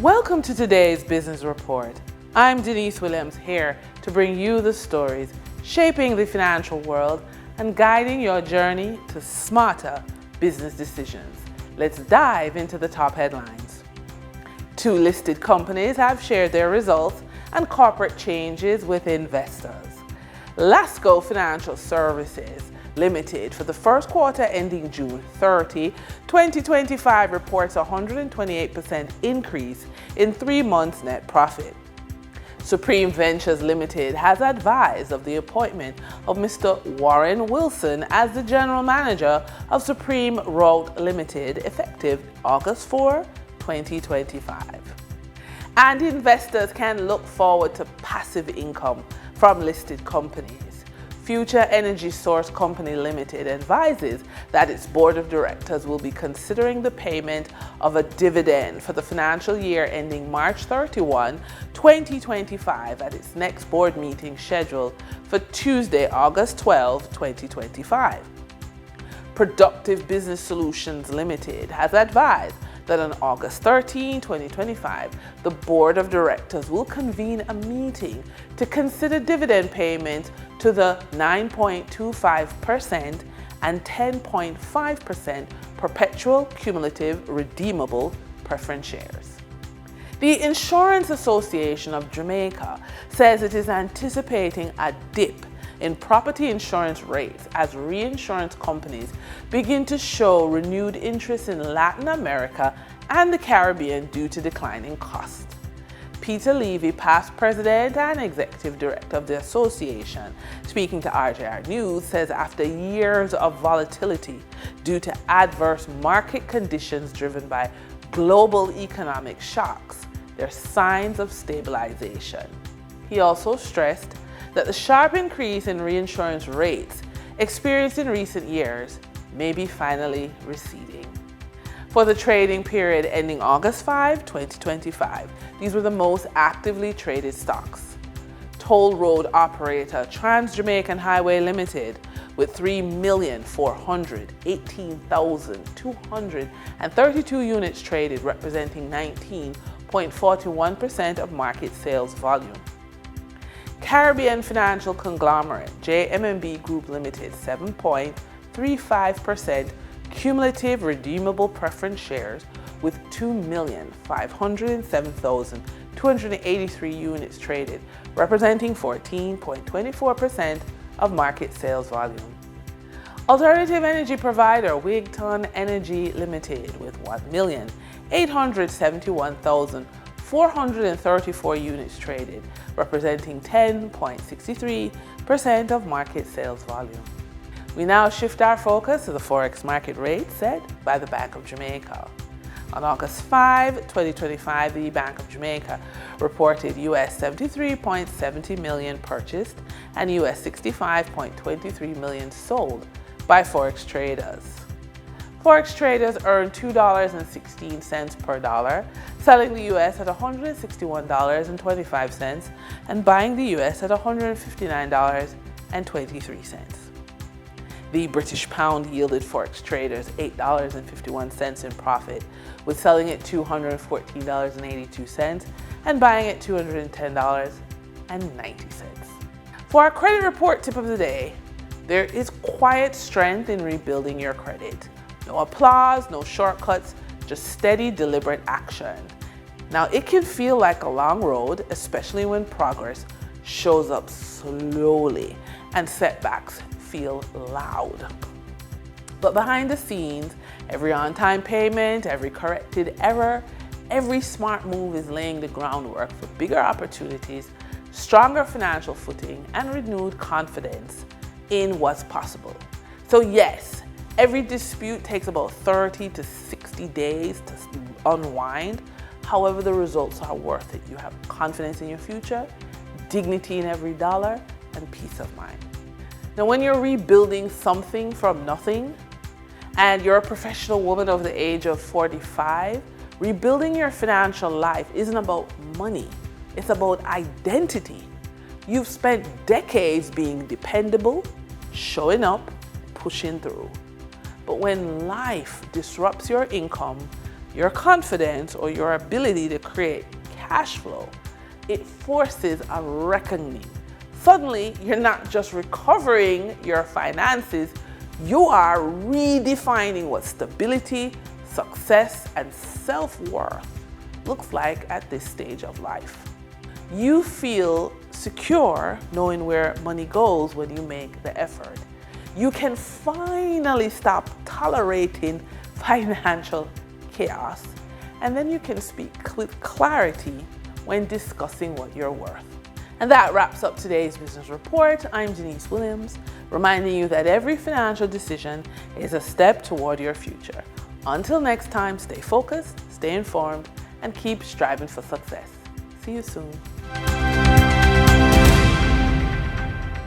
Welcome to today's Business Report. I'm Denise Williams, here to bring you the stories shaping the financial world and guiding your journey to smarter business decisions. Let's dive into the top headlines. 2 listed companies have shared their results and corporate changes with investors. Lasco Financial Services Limited for the first quarter ending June 30, 2025 reports a 128% increase in 3 months net profit. Supreme Ventures Limited has advised of the appointment of Mr. Warren Wilson as the General Manager of Supreme Route Limited effective August 4, 2025. And investors can look forward to passive income from listed companies. Future Energy Source Company Limited advises that its board of directors will be considering the payment of a dividend for the financial year ending March 31, 2025 at its next board meeting scheduled for Tuesday, August 12, 2025. Productive Business Solutions Limited has advised that on August 13, 2025, the Board of Directors will convene a meeting to consider dividend payments to the 9.25% and 10.5% perpetual cumulative redeemable preference shares. The Insurance Association of Jamaica says it is anticipating a dip in property insurance rates as reinsurance companies begin to show renewed interest in Latin America and the Caribbean due to declining costs. Peter Levy, past president and executive director of the association, speaking to RJR News, says after years of volatility due to adverse market conditions driven by global economic shocks, there are signs of stabilization. He also stressed that the sharp increase in reinsurance rates experienced in recent years may be finally receding. For the trading period ending August 5, 2025, these were the most actively traded stocks. Toll road operator Trans-Jamaican Highway Limited with 3,418,232 units traded, representing 19.41% of market sales volume. Caribbean financial conglomerate JMB Group Limited 7.35% cumulative redeemable preference shares with 2,507,283 units traded, representing 14.24% of market sales volume. Alternative energy provider Wigton Energy Limited with 1,871,434 units traded, representing 10.63% of market sales volume. We now shift our focus to the Forex market rate set by the Bank of Jamaica. On August 5, 2025, the Bank of Jamaica reported US 73.70 million purchased and US 65.23 million sold by Forex traders. Forex traders earned $2.16 per dollar, selling the US at $161.25 and buying the US at $159.23. The British pound yielded Forex traders $8.51 in profit, with selling at $214.82 and buying at $210.90. For our credit report tip of the day, there is quiet strength in rebuilding your credit. No applause, no shortcuts, just steady, deliberate action. Now, it can feel like a long road, especially when progress shows up slowly and setbacks feel loud. But behind the scenes, every on-time payment, every corrected error, every smart move is laying the groundwork for bigger opportunities, stronger financial footing, and renewed confidence in what's possible. So yes, every dispute takes about 30 to 60 days to unwind. However, the results are worth it. You have confidence in your future, dignity in every dollar, and peace of mind. Now, when you're rebuilding something from nothing, and you're a professional woman of the age of 45, rebuilding your financial life isn't about money. It's about identity. You've spent decades being dependable, showing up, pushing through. But when life disrupts your income, your confidence or your ability to create cash flow, it forces a reckoning. Suddenly, you're not just recovering your finances, you are redefining what stability, success, and self-worth looks like at this stage of life. You feel secure knowing where money goes when you make the effort. You can finally stop tolerating financial chaos, and then you can speak with clarity when discussing what you're worth. And that wraps up today's business report. I'm Denise Williams, reminding you that every financial decision is a step toward your future. Until next time, stay focused, stay informed, and keep striving for success. See you soon.